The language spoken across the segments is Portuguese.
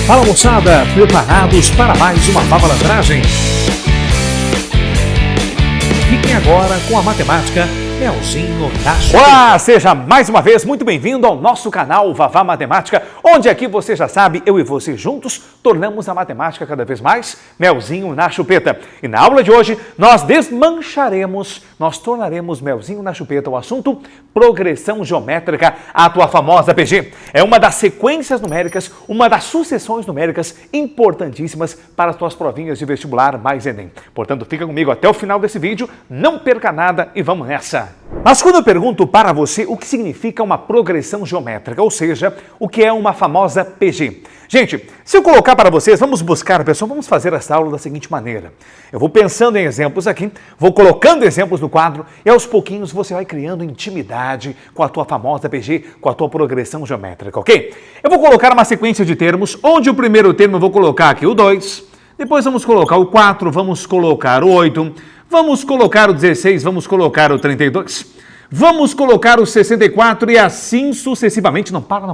Fala moçada, preparados para mais uma Favalandragem? Fiquem agora com a matemática Melzinho na Chupeta. Olá, seja mais uma vez muito bem-vindo ao nosso canal Vavá Matemática, onde aqui você já sabe, eu e você juntos tornamos a matemática cada vez mais Melzinho na Chupeta. E na aula de hoje nós nós tornaremos Melzinho na Chupeta o assunto progressão geométrica, a tua famosa PG. É uma das sequências numéricas, uma das sucessões numéricas importantíssimas para as tuas provinhas de vestibular mais Enem. Portanto, fica comigo até o final desse vídeo, não perca nada e vamos nessa! Mas quando eu pergunto para você o que significa uma progressão geométrica, ou seja, o que é uma famosa PG. Gente, se eu colocar para vocês, vamos buscar, pessoal, vamos fazer essa aula da seguinte maneira. Eu vou pensando em exemplos aqui, vou colocando exemplos no quadro e aos pouquinhos você vai criando intimidade com a tua famosa PG, com a tua progressão geométrica, ok? Eu vou colocar uma sequência de termos, onde o primeiro termo eu vou colocar aqui o 2, depois vamos colocar o 4, vamos colocar o 8, vamos colocar o 16, vamos colocar o 32, vamos colocar o 64 e assim sucessivamente. Não para.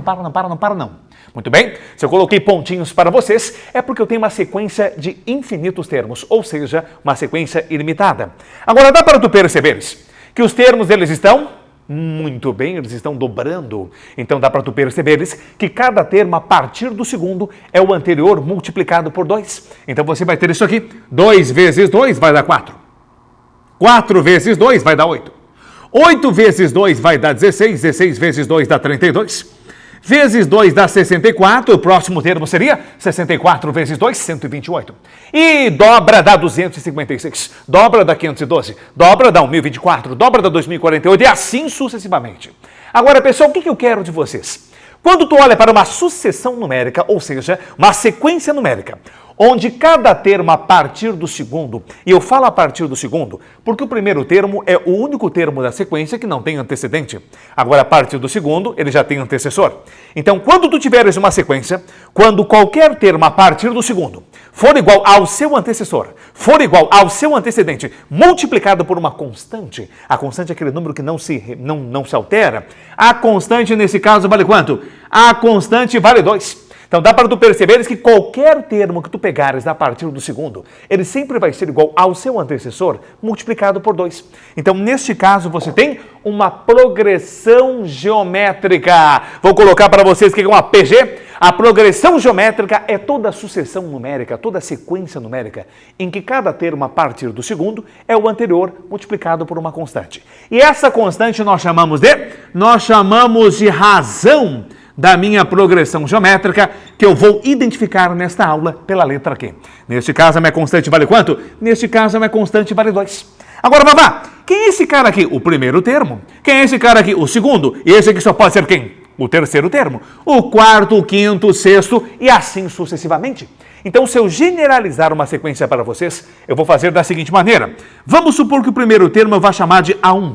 Muito bem, se eu coloquei pontinhos para vocês, é porque eu tenho uma sequência de infinitos termos, ou seja, uma sequência ilimitada. Agora, dá para tu perceberes que os termos, eles estão... Muito bem, eles estão dobrando. Então dá para tu perceberes que cada termo a partir do segundo é o anterior multiplicado por 2. Então você vai ter isso aqui, 2 vezes 2 vai dar 4. 4 vezes 2 vai dar 8. 8 vezes 2 vai dar 16, 16 vezes 2 dá 32. Vezes 2 dá 64, o próximo termo seria 64 vezes 2, 128. E dobra dá 256, dobra dá 512, dobra dá 1024, dobra dá 2048 e assim sucessivamente. Agora, pessoal, o que eu quero de vocês? Quando tu olha para uma sucessão numérica, ou seja, uma sequência numérica, onde cada termo a partir do segundo, e eu falo a partir do segundo, porque o primeiro termo é o único termo da sequência que não tem antecedente. Agora, a partir do segundo, ele já tem antecessor. Então, quando tu tiveres uma sequência, quando qualquer termo a partir do segundo for igual ao seu antecessor, for igual ao seu antecedente, multiplicado por uma constante, a constante é aquele número que não se altera, a constante nesse caso vale quanto? A constante vale 2. Então dá para tu perceberes que qualquer termo que tu pegares a partir do segundo, ele sempre vai ser igual ao seu antecessor multiplicado por 2. Então neste caso você tem uma progressão geométrica. Vou colocar para vocês o que é uma PG. A progressão geométrica é toda a sucessão numérica, toda a sequência numérica, em que cada termo a partir do segundo é o anterior multiplicado por uma constante. E essa constante nós chamamos de razão da minha progressão geométrica, que eu vou identificar nesta aula pela letra Q. Neste caso, a minha constante vale quanto? Neste caso, a minha constante vale 2. Agora, Vavá, quem é esse cara aqui? O primeiro termo. Quem é esse cara aqui? O segundo. E esse aqui só pode ser quem? O terceiro termo. O quarto, o quinto, o sexto e assim sucessivamente. Então, se eu generalizar uma sequência para vocês, eu vou fazer da seguinte maneira. Vamos supor que o primeiro termo eu vou chamar de A1.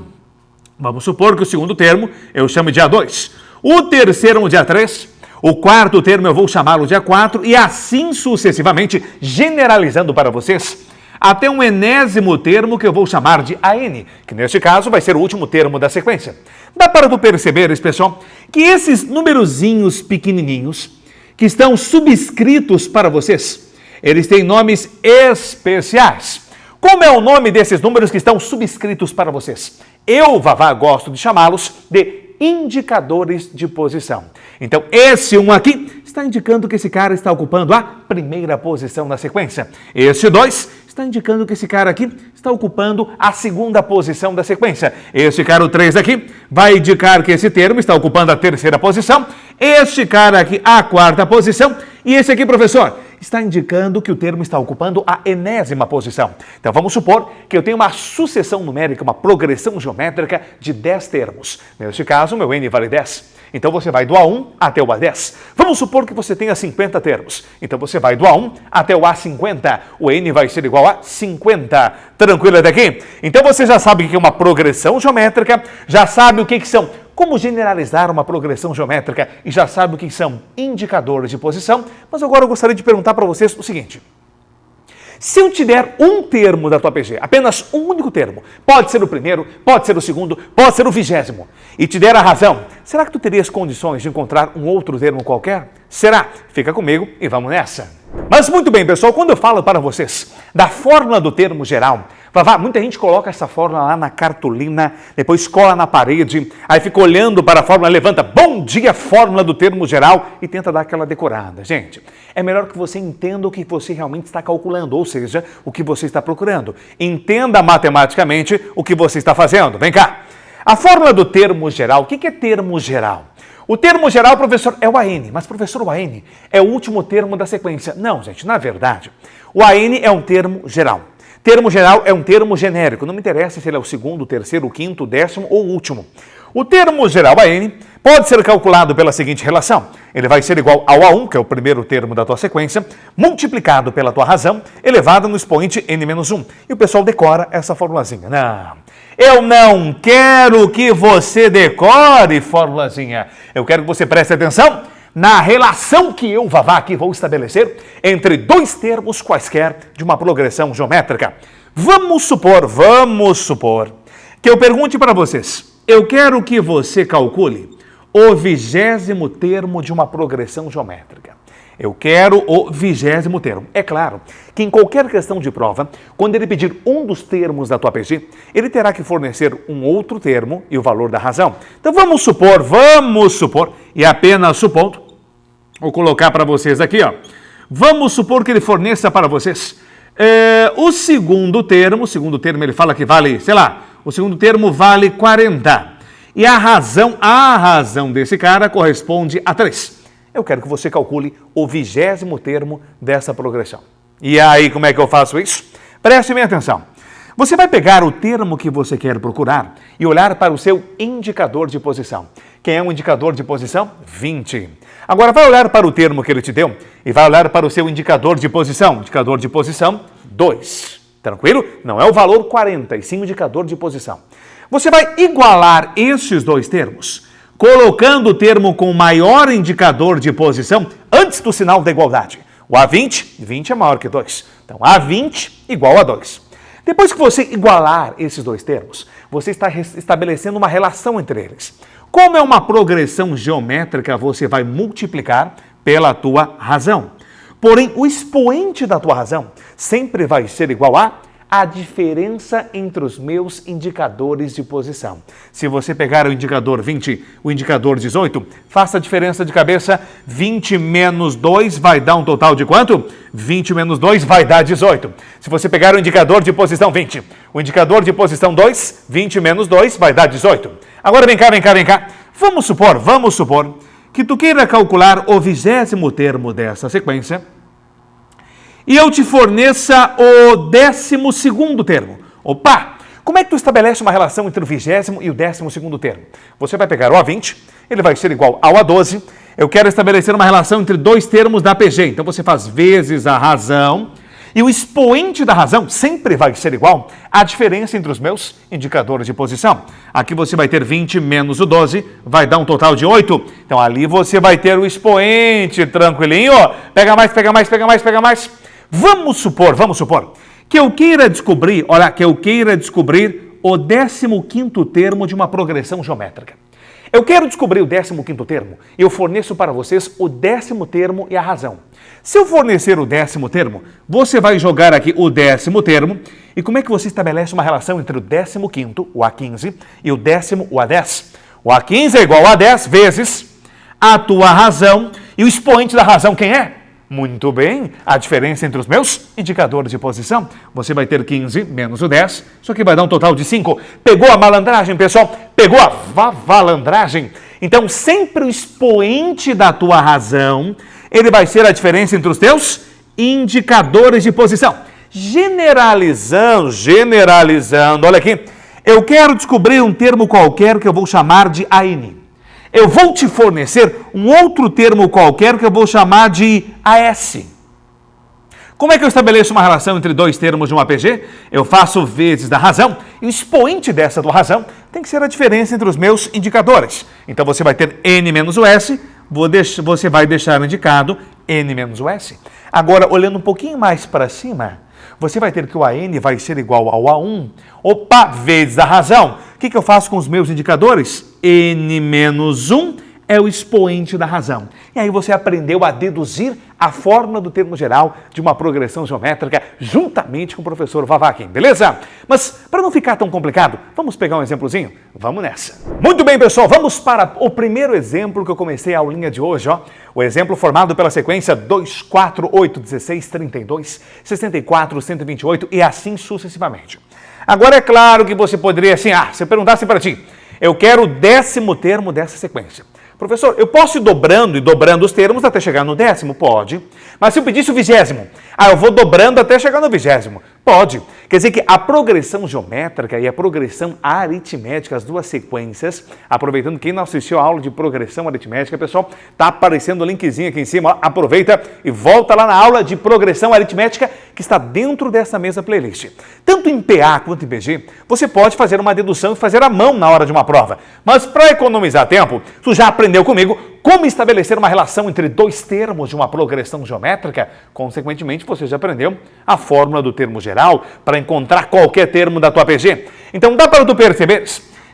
Vamos supor que o segundo termo eu chame de A2. O terceiro de A3, o quarto termo eu vou chamá-lo de A4 e assim sucessivamente, generalizando para vocês, até um enésimo termo que eu vou chamar de AN, que neste caso vai ser o último termo da sequência. Dá para tu perceberes, pessoal, que esses numerozinhos pequenininhos que estão subscritos para vocês, eles têm nomes especiais. Como é o nome desses números que estão subscritos para vocês? Eu, Vavá, gosto de chamá-los de indicadores de posição. Então, esse um aqui está indicando que esse cara está ocupando a primeira posição na sequência. Este 2 está indicando que esse cara aqui está ocupando a segunda posição da sequência. Este cara, o 3 aqui, vai indicar que esse termo está ocupando a terceira posição. Este cara aqui, a quarta posição. E esse aqui, professor, está indicando que o termo está ocupando a enésima posição. Então, vamos supor que eu tenho uma sucessão numérica, uma progressão geométrica de 10 termos. Neste caso, meu N vale 10. Então, você vai do A1 até o A10. Vamos supor que você tenha 50 termos. Então, você vai do A1 até o A50. O N vai ser igual a 50. Tranquilo até aqui? Então, você já sabe o que é uma progressão geométrica, já sabe o que são... Como generalizar uma progressão geométrica e já sabe o que são indicadores de posição, mas agora eu gostaria de perguntar para vocês o seguinte. Se eu te der um termo da tua PG, apenas um único termo, pode ser o primeiro, pode ser o segundo, pode ser o 20º, e te der a razão, será que tu terias condições de encontrar um outro termo qualquer? Será? Fica comigo e vamos nessa. Mas muito bem, pessoal, quando eu falo para vocês da fórmula do termo geral, muita gente coloca essa fórmula lá na cartolina, depois cola na parede, aí fica olhando para a fórmula, levanta, bom dia, fórmula do termo geral, e tenta dar aquela decorada. Gente, é melhor que você entenda o que você realmente está calculando, ou seja, o que você está procurando. Entenda matematicamente o que você está fazendo. Vem cá. A fórmula do termo geral, o que é termo geral? O termo geral, professor, é o AN, mas professor, o AN é o último termo da sequência. Não, gente, na verdade, o AN é um termo geral. Termo geral é um termo genérico, não me interessa se ele é o segundo, o terceiro, o quinto, o décimo ou o último. O termo geral AN pode ser calculado pela seguinte relação. Ele vai ser igual ao A1, que é o primeiro termo da tua sequência, multiplicado pela tua razão, elevado no expoente n-1. E o pessoal decora essa formulazinha. Não, eu não quero que você decore formulazinha. Eu quero que você preste atenção na relação que eu, Vavá, aqui vou estabelecer entre dois termos quaisquer de uma progressão geométrica. Vamos supor que eu pergunte para vocês. Eu quero que você calcule o 20º termo de uma progressão geométrica. Eu quero o 20º termo. É claro que em qualquer questão de prova, quando ele pedir um dos termos da tua PG, ele terá que fornecer um outro termo e o valor da razão. Então vamos supor, e apenas supondo, vou colocar para vocês aqui, ó. Vamos supor que ele forneça para vocês o segundo termo ele fala que vale, sei lá, o segundo termo vale 40. E a razão desse cara corresponde a 3. Eu quero que você calcule o 20º termo dessa progressão. E aí, como é que eu faço isso? Preste bem atenção. Você vai pegar o termo que você quer procurar e olhar para o seu indicador de posição. Quem é um indicador de posição? 20. Agora vai olhar para o termo que ele te deu e vai olhar para o seu indicador de posição. Indicador de posição, 2. Tranquilo? Não é o valor 40, e sim o indicador de posição. Você vai igualar estes dois termos, colocando o termo com maior indicador de posição antes do sinal da igualdade. O A20, 20 é maior que 2. Então, A20 igual a 2. Depois que você igualar esses dois termos, você está estabelecendo uma relação entre eles. Como é uma progressão geométrica, você vai multiplicar pela tua razão. Porém, o expoente da tua razão sempre vai ser igual a diferença entre os meus indicadores de posição. Se você pegar o indicador 20, o indicador 18, faça a diferença de cabeça. 20 menos 2 vai dar um total de quanto? 20 menos 2 vai dar 18. Se você pegar o indicador de posição 20, o indicador de posição 2, 20 menos 2 vai dar 18. Agora vem cá. Vamos supor que tu queira calcular o 20º termo dessa sequência e eu te forneça o 12º termo. Opa! Como é que tu estabelece uma relação entre o 20º e o 12º termo? Você vai pegar o A20, ele vai ser igual ao A12. Eu quero estabelecer uma relação entre dois termos da PG. Então você faz vezes a razão e o expoente da razão sempre vai ser igual à diferença entre os meus indicadores de posição. Aqui você vai ter 20 menos o 12, vai dar um total de 8. Então ali você vai ter o expoente, tranquilinho. Pega mais. Vamos supor que eu queira descobrir o 15º termo de uma progressão geométrica. Eu quero descobrir o 15º termo e eu forneço para vocês o 10º termo e a razão. Se eu fornecer o 10º termo, você vai jogar aqui o 10º termo. E como é que você estabelece uma relação entre o 15º, o A15, e o 10º, o A10? O A15 é igual a 10 vezes a tua razão. E o expoente da razão quem é? Muito bem, a diferença entre os meus indicadores de posição. Você vai ter 15 menos o 10, isso aqui vai dar um total de 5. Pegou a malandragem, pessoal? Pegou a vavalandragem? Então, sempre o expoente da tua razão, ele vai ser a diferença entre os teus indicadores de posição. Generalizando, olha aqui. Eu quero descobrir um termo qualquer que eu vou chamar de AN. Eu vou te fornecer um outro termo qualquer que eu vou chamar de AS. Como é que eu estabeleço uma relação entre dois termos de uma PG? Eu faço vezes da razão, e o expoente dessa tua razão tem que ser a diferença entre os meus indicadores. Então você vai ter N menos o S, você vai deixar indicado N menos o S. Agora, olhando um pouquinho mais para cima, Você vai ter que o AN vai ser igual ao A1, opa, vezes a razão. O que eu faço com os meus indicadores? N menos 1 é o expoente da razão. E aí você aprendeu a deduzir a fórmula do termo geral de uma progressão geométrica juntamente com o professor Vavakin, beleza? Mas para não ficar tão complicado, vamos pegar um exemplozinho? Vamos nessa. Muito bem, pessoal, vamos para o primeiro exemplo que eu comecei a aulinha de hoje, ó. O exemplo formado pela sequência 2, 4, 8, 16, 32, 64, 128 e assim sucessivamente. Agora é claro que você poderia assim, se eu perguntasse para ti, eu quero o 10º termo dessa sequência. Professor, eu posso ir dobrando e dobrando os termos até chegar no 10º? Pode. Mas se eu pedisse o 20º? Eu vou dobrando até chegar no 20º? Pode. Quer dizer que a progressão geométrica e a progressão aritmética, as duas sequências, aproveitando quem não assistiu a aula de progressão aritmética, pessoal, tá aparecendo o linkzinho aqui em cima, aproveita e volta lá na aula de progressão aritmética que está dentro dessa mesma playlist. Tanto em PA quanto em PG, você pode fazer uma dedução e fazer à mão na hora de uma prova. Mas para economizar tempo, tu já aprendeu comigo como estabelecer uma relação entre dois termos de uma progressão geométrica. Consequentemente, você já aprendeu a fórmula do termo geral para encontrar qualquer termo da tua PG. Então, dá para tu perceber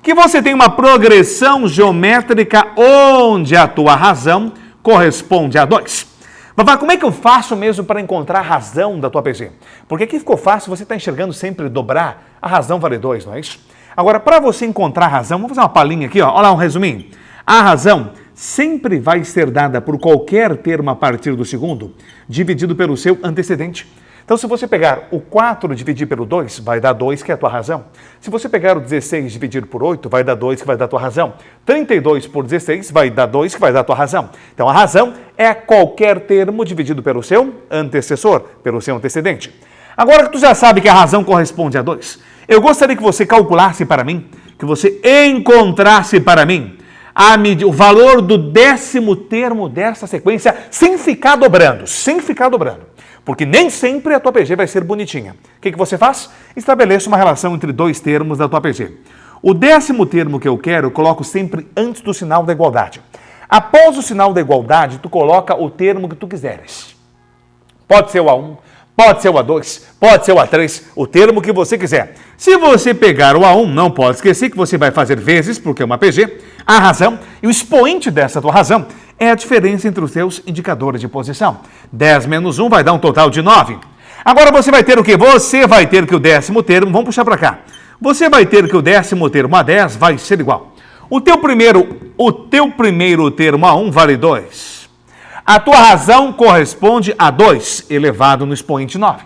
que você tem uma progressão geométrica onde a tua razão corresponde a 2. Vavá, como é que eu faço mesmo para encontrar a razão da tua PG? Porque aqui ficou fácil, você está enxergando sempre dobrar, a razão vale 2, não é isso? Agora, para você encontrar a razão, vamos fazer uma palhinha aqui, ó. Olha lá um resuminho. A razão sempre vai ser dada por qualquer termo a partir do segundo, dividido pelo seu antecedente. Então, se você pegar o 4 e dividir pelo 2, vai dar 2, que é a tua razão. Se você pegar o 16 e dividir por 8, vai dar 2, que vai dar a tua razão. 32 por 16 vai dar 2, que vai dar a tua razão. Então, a razão é qualquer termo dividido pelo seu antecessor, pelo seu antecedente. Agora que tu já sabe que a razão corresponde a 2, eu gostaria que você calculasse para mim, que você encontrasse para mim o valor do 10º termo dessa sequência sem ficar dobrando, Porque nem sempre a tua PG vai ser bonitinha. O que você faz? Estabeleça uma relação entre dois termos da tua PG. O 10º termo que eu quero, eu coloco sempre antes do sinal da igualdade. Após o sinal da igualdade, tu coloca o termo que tu quiseres. Pode ser o A1, pode ser o A2, pode ser o A3, o termo que você quiser. Se você pegar o A1, não pode esquecer que você vai fazer vezes, porque é uma PG, a razão, e o expoente dessa tua razão é a diferença entre os seus indicadores de posição. 10 menos 1 vai dar um total de 9. Agora você vai ter o quê? Você vai ter que o 10º termo, vamos puxar para cá. Você vai ter que o 10º termo a 10 vai ser igual. O teu primeiro termo a 1 vale 2. A tua razão corresponde a 2 elevado no expoente 9.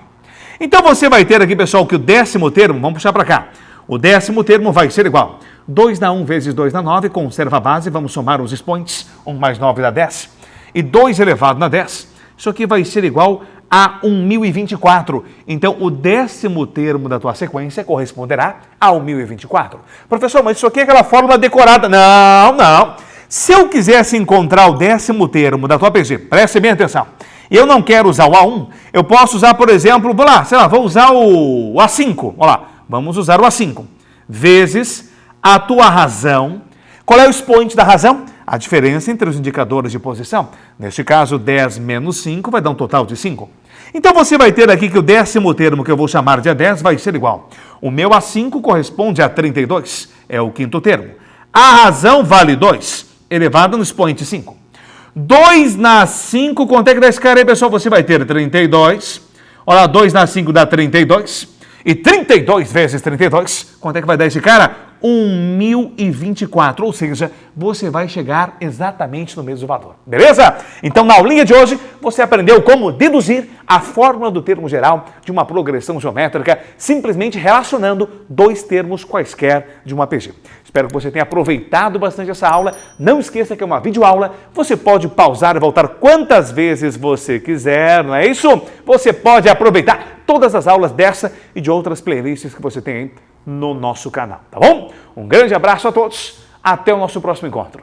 Então você vai ter aqui, pessoal, que o 10º termo, vamos puxar para cá. O 10º termo vai ser igual. 2 dá 1 vezes 2 dá 9, conserva a base, vamos somar os expoentes. 1 mais 9 dá 10. E 2 elevado a 10, isso aqui vai ser igual a 1024. Então, o 10º termo da tua sequência corresponderá a 1024. Professor, mas isso aqui é aquela fórmula decorada. Não. Se eu quisesse encontrar o 10º termo da tua PG, preste bem atenção, e eu não quero usar o A1, eu posso usar, por exemplo, vou usar o A5. Olha lá, vamos usar o A5. Vezes a tua razão. Qual é o expoente da razão? A diferença entre os indicadores de posição. Neste caso, 10 menos 5 vai dar um total de 5. Então, você vai ter aqui que o 10º termo, que eu vou chamar de A10, vai ser igual. O meu A5 corresponde a 32, é o 5º termo. A razão vale 2, elevado no expoente 5. 2 na 5, quanto é que dá esse cara aí, pessoal? Você vai ter 32. Olha lá, 2 na 5 dá 32. E 32 vezes 32, quanto é que vai dar esse cara? 1024, ou seja, você vai chegar exatamente no mesmo valor, beleza? Então, na aulinha de hoje, você aprendeu como deduzir a fórmula do termo geral de uma progressão geométrica, simplesmente relacionando dois termos quaisquer de uma PG. Espero que você tenha aproveitado bastante essa aula. Não esqueça que é uma videoaula, você pode pausar e voltar quantas vezes você quiser, não é isso? Você pode aproveitar todas as aulas dessa e de outras playlists que você tem aí no nosso canal, tá bom? Um grande abraço a todos, até o nosso próximo encontro.